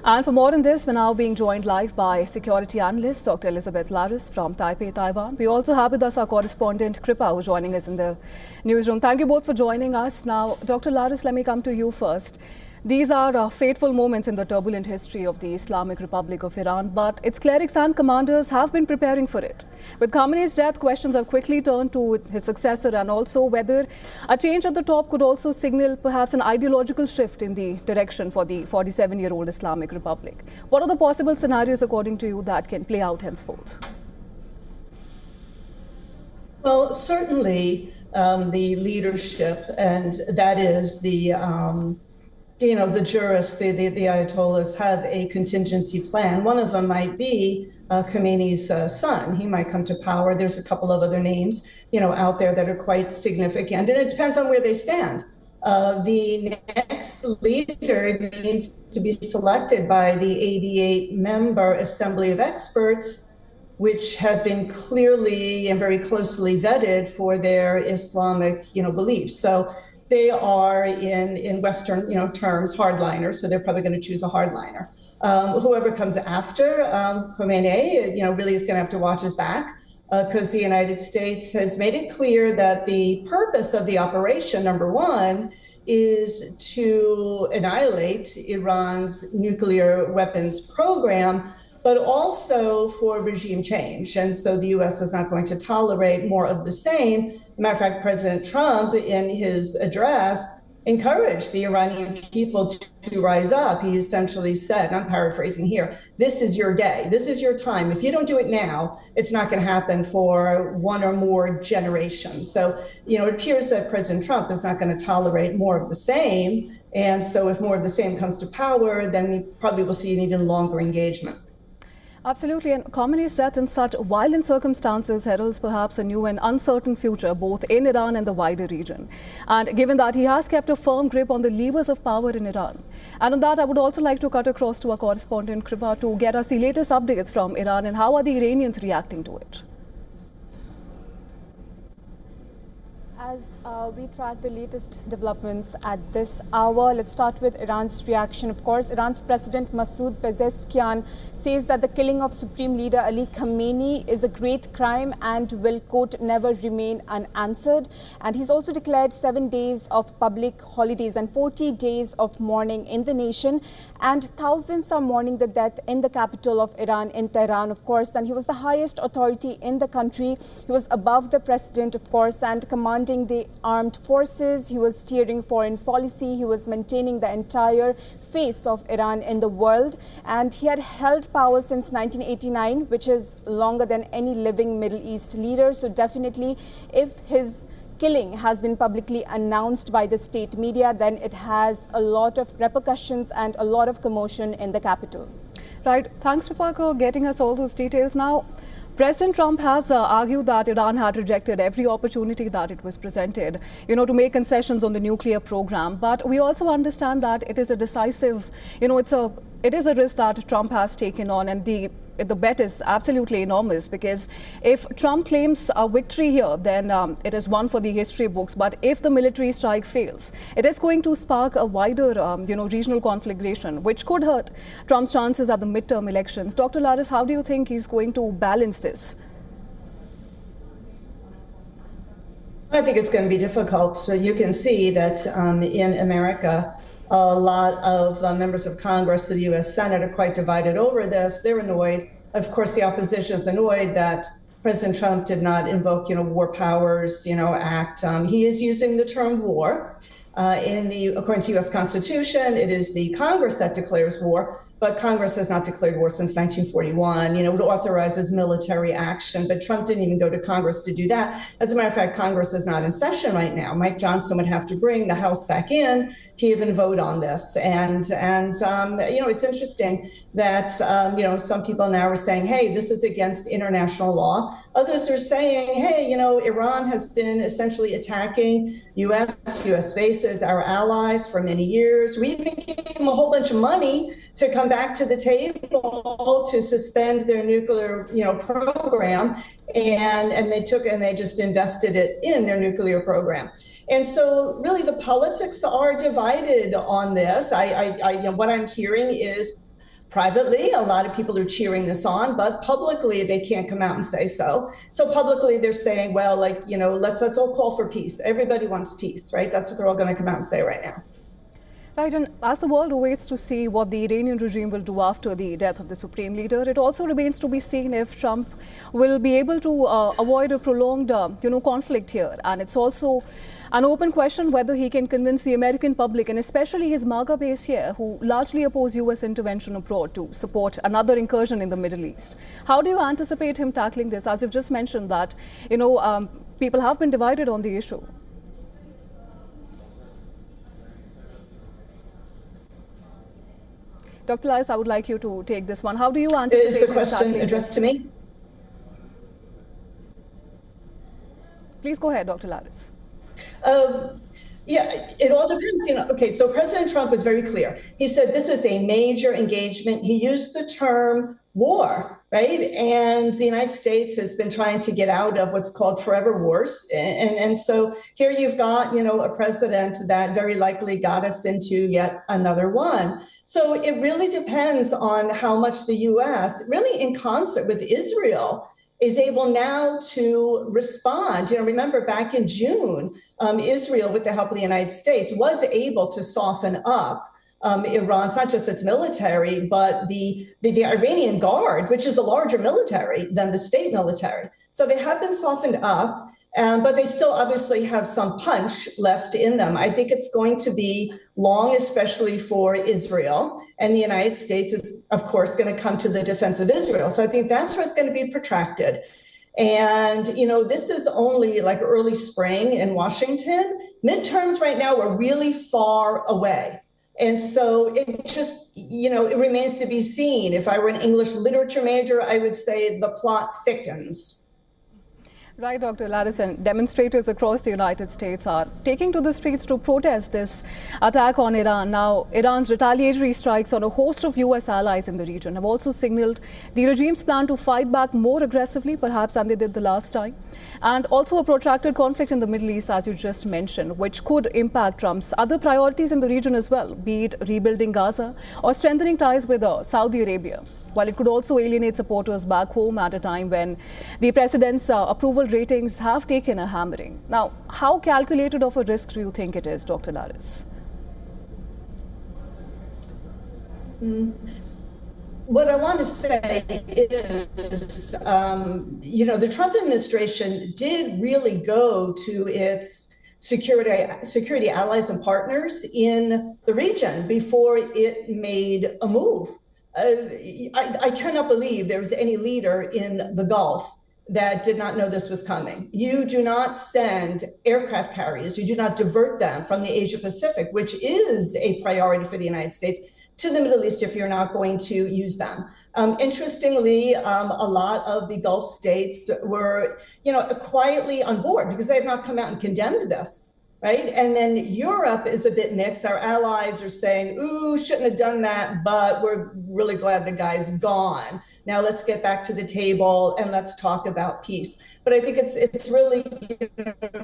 And for more on this, we're now being joined live by security analyst Dr. Elizabeth Laris from Taipei, Taiwan. We also have with us our correspondent Kripa, who's joining us in the newsroom. Thank you both for joining us. Now, Dr. Laris, let me come to you first. These are fateful moments in the turbulent history of the Islamic Republic of Iran, but its clerics and commanders have been preparing for it. With Khamenei's death, questions have quickly turned to his successor and also whether a change at the top could also signal perhaps an ideological shift in the direction for the 47-year-old Islamic Republic. What are the possible scenarios, according to you, that can play out henceforth? Well, certainly the leadership, and that is the jurists, the Ayatollahs have a contingency plan. One of them might be Khamenei's son. He might come to power. There's a couple of other names, out there that are quite significant. And it depends on where they stand. The next leader needs to be selected by the 88-member Assembly of Experts, which have been clearly and very closely vetted for their Islamic, beliefs. So they are in Western, terms, hardliners. So they're probably going to choose a hardliner. Whoever comes after Khamenei, really is going to have to watch his back because the United States has made it clear that the purpose of the operation, number one, is to annihilate Iran's nuclear weapons program, but also for regime change. And so the U.S. is not going to tolerate more of the same. As a matter of fact, President Trump, in his address, encouraged the Iranian people to rise up. He essentially said, and I'm paraphrasing here, this is your day. This is your time. If you don't do it now, it's not going to happen for one or more generations. So, it appears that President Trump is not going to tolerate more of the same. And so if more of the same comes to power, then we probably will see an even longer engagement. Absolutely, and Khamenei's death in such violent circumstances heralds perhaps a new and uncertain future both in Iran and the wider region. And given that he has kept a firm grip on the levers of power in Iran. And on that, I would also like to cut across to our correspondent Kripa to get us the latest updates from Iran and how are the Iranians reacting to it. As we track the latest developments at this hour, let's start with Iran's reaction. Of course, Iran's President Masoud Pezeshkian says that the killing of Supreme Leader Ali Khamenei is a great crime and will, quote, never remain unanswered. And he's also declared 7 days of public holidays and 40 days of mourning in the nation. And thousands are mourning the death in the capital of Iran, in Tehran, of course. And he was the highest authority in the country. He was above the president, of course, and commanding the armed forces. He was steering foreign policy. He was maintaining the entire face of Iran in the world. And he had held power since 1989, which is longer than any living Middle East leader. So definitely, if his killing has been publicly announced by the state media, then it has a lot of repercussions and a lot of commotion in the capital. Right. Thanks, Kripa, for getting us all those details. Now, President Trump has argued that Iran had rejected every opportunity that it was presented, to make concessions on the nuclear program. But we also understand that it is a decisive, it is a risk that Trump has taken on, and the bet is absolutely enormous, because if Trump claims a victory here, then it is one for the history books. But if the military strike fails, it is going to spark a wider, regional conflagration, which could hurt Trump's chances at the midterm elections. Dr. Laris, how do you think he's going to balance this? I think it's going to be difficult. So you can see that in America, a lot of members of Congress and the U.S. Senate are quite divided over this. They're annoyed. Of course, the opposition is annoyed that President Trump did not invoke, War Powers, Act. He is using the term war. According to U.S. Constitution, it is the Congress that declares war, but Congress has not declared war since 1941. It authorizes military action, but Trump didn't even go to Congress to do that. As a matter of fact, Congress is not in session right now. Mike Johnson would have to bring the House back in to even vote on this. And it's interesting that, some people now are saying, hey, this is against international law. Others are saying, hey, Iran has been essentially attacking U.S. bases, our allies, for many years. We even gave them a whole bunch of money to come back to the table to suspend their nuclear, program, and they just invested it in their nuclear program. And so really the politics are divided on this. What I'm hearing is privately, a lot of people are cheering this on, but publicly they can't come out and say so. So publicly they're saying, well, like, you know, let's all call for peace. Everybody wants peace, right? That's what they're all going to come out and say right now. Right, and as the world awaits to see what the Iranian regime will do after the death of the supreme leader, it also remains to be seen if Trump will be able to avoid a prolonged, conflict here. And it's also an open question whether he can convince the American public, and especially his MAGA base here, who largely oppose U.S. intervention abroad, to support another incursion in the Middle East. How do you anticipate him tackling this? As you've just mentioned that, people have been divided on the issue. Dr. Laris, I would like you to take this one. How do you anticipate? Is the question addressed to me? Please go ahead, Dr. Laris. Yeah, it all depends. Okay, so President Trump was very clear. He said this is a major engagement. He used the term war, right? And the United States has been trying to get out of what's called forever wars. And so here you've got, a president that very likely got us into yet another one. So it really depends on how much the U.S., really in concert with Israel, is able now to respond. Remember back in June, Israel, with the help of the United States, was able to soften up Iran. It's not just its military, but the Iranian Guard, which is a larger military than the state military. So they have been softened up, but they still obviously have some punch left in them. I think it's going to be long, especially for Israel. And the United States is, of course, going to come to the defense of Israel. So I think that's where it's going to be protracted. And, this is only like early spring in Washington. Midterms right now are really far away. And so it just, it remains to be seen. If I were an English literature major, I would say the plot thickens. Right, Dr. Laris, and demonstrators across the United States are taking to the streets to protest this attack on Iran. Now, Iran's retaliatory strikes on a host of U.S. allies in the region have also signaled the regime's plan to fight back more aggressively, perhaps, than they did the last time. And also a protracted conflict in the Middle East, as you just mentioned, which could impact Trump's other priorities in the region as well, be it rebuilding Gaza or strengthening ties with Saudi Arabia. While it could also alienate supporters back home at a time when the president's approval ratings have taken a hammering. Now, how calculated of a risk do you think it is, Dr. Laris? What I want to say is, the Trump administration did really go to its security allies and partners in the region before it made a move. I cannot believe there was any leader in the Gulf that did not know this was coming. You do not send aircraft carriers, you do not divert them from the Asia Pacific, which is a priority for the United States, to the Middle East if you're not going to use them. Interestingly, a lot of the Gulf states were, quietly on board because they have not come out and condemned this. Right. And then Europe is a bit mixed. Our allies are saying, ooh, shouldn't have done that, but we're really glad the guy's gone. Now let's get back to the table and let's talk about peace. But I think it's really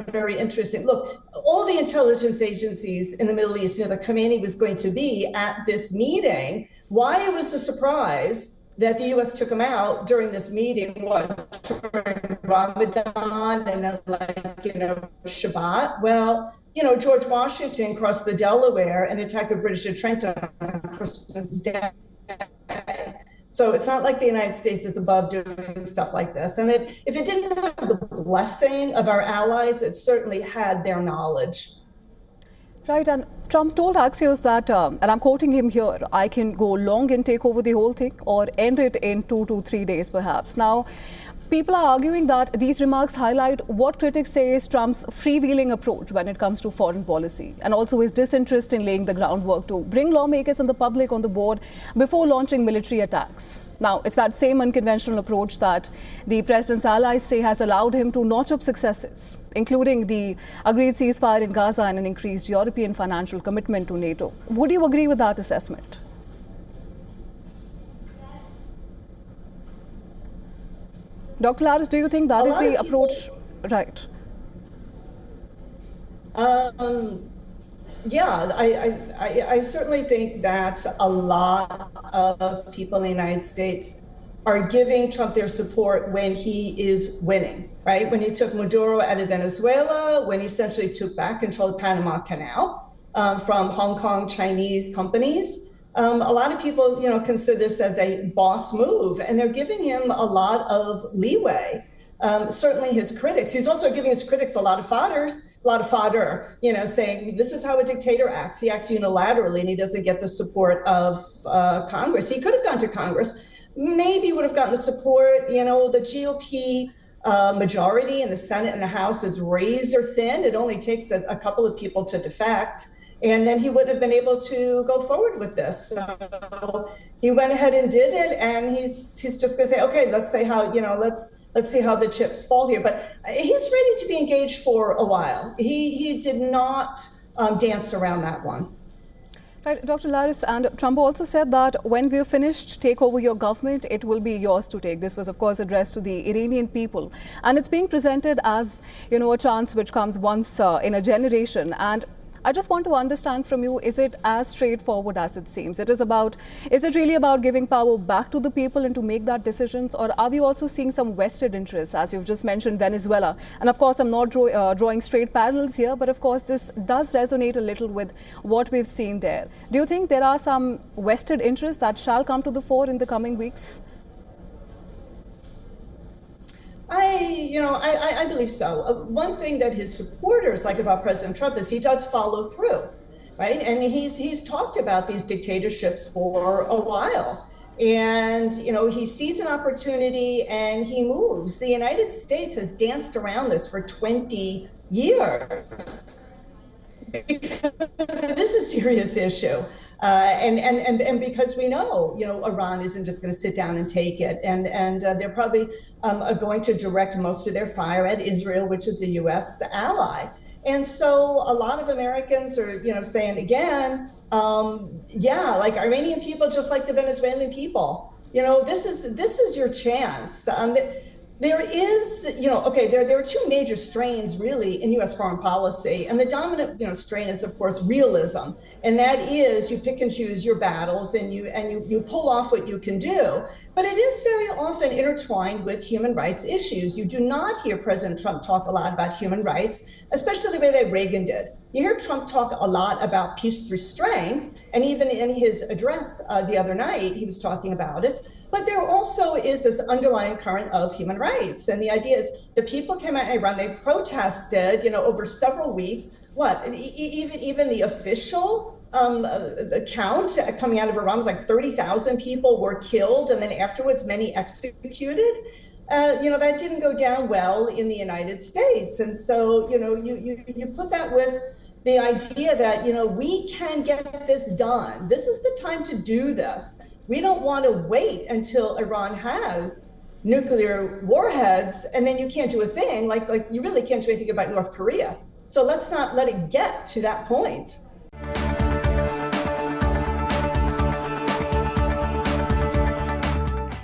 very interesting. Look, all the intelligence agencies in the Middle East, that Khamenei was going to be at this meeting. Why it was a surprise that the U.S. took him out during this meeting, during Ramadan and then Shabbat. Well, George Washington crossed the Delaware and attacked the British at Trenton on Christmas Day. So it's not like the United States is above doing stuff like this. And if it didn't have the blessing of our allies, it certainly had their knowledge. Right, and Trump told Axios that, and I'm quoting him here, I can go long and take over the whole thing or end it in 2 to 3 days perhaps. Now, people are arguing that these remarks highlight what critics say is Trump's freewheeling approach when it comes to foreign policy, and also his disinterest in laying the groundwork to bring lawmakers and the public on the board before launching military attacks. Now, it's that same unconventional approach that the president's allies say has allowed him to notch up successes, including the agreed ceasefire in Gaza and an increased European financial commitment to NATO. Would you agree with that assessment? Dr. Laris, do you think that is the approach? Right. Yeah, I certainly think that a lot of people in the United States are giving Trump their support when he is winning, right? When he took Maduro out of Venezuela, when he essentially took back control of the Panama Canal from Hong Kong Chinese companies. A lot of people, consider this as a boss move, and they're giving him a lot of leeway. Certainly his critics. He's also giving his critics a lot of fodder, saying this is how a dictator acts. He acts unilaterally and he doesn't get the support of Congress. He could have gone to Congress, maybe would have gotten the support. The GOP majority in the Senate and the House is razor thin. It only takes a couple of people to defect. And then he would have been able to go forward with this. So he went ahead and did it, and he's just going to say, okay, let's see how the chips fall here. But he's ready to be engaged for a while. He did not dance around that one. Right, Dr. Laris, and Trump also said that when we're finished, take over your government, it will be yours to take. This was, of course, addressed to the Iranian people. And it's being presented as, a chance which comes once in a generation. And I just want to understand from you, is it as straightforward as it seems? Is it really about giving power back to the people and to make that decisions? Or are we also seeing some vested interests, as you've just mentioned, Venezuela? And of course, I'm not drawing straight parallels here, but of course, this does resonate a little with what we've seen there. Do you think there are some vested interests that shall come to the fore in the coming weeks? I believe so. One thing that his supporters like about President Trump is he does follow through, right? And he's talked about these dictatorships for a while. And, he sees an opportunity and he moves. The United States has danced around this for 20 years. Because it is a serious issue, and because we know, Iran isn't just going to sit down and take it, and they're probably going to direct most of their fire at Israel, which is a U.S. ally. And so a lot of Americans are, saying again, like Iranian people, just like the Venezuelan people, this is your chance. There is, there are two major strains really in U.S. foreign policy, and the dominant, strain is of course realism, and that is you pick and choose your battles, and you pull off what you can do. But it is very often intertwined with human rights issues. You do not hear President Trump talk a lot about human rights, especially the way that Reagan did. You hear Trump talk a lot about peace through strength, and even in his address the other night, he was talking about it. But there also is this underlying current of human rights. And the idea is the people came out in Iran, they protested, over several weeks. Even the official count coming out of Iran was like 30,000 people were killed, and then afterwards many executed. That didn't go down well in the United States. And so, you put that with the idea that, we can get this done. This is the time to do this. We don't want to wait until Iran has nuclear warheads, and then you can't do a thing, like you really can't do anything about North Korea. So let's not let it get to that point.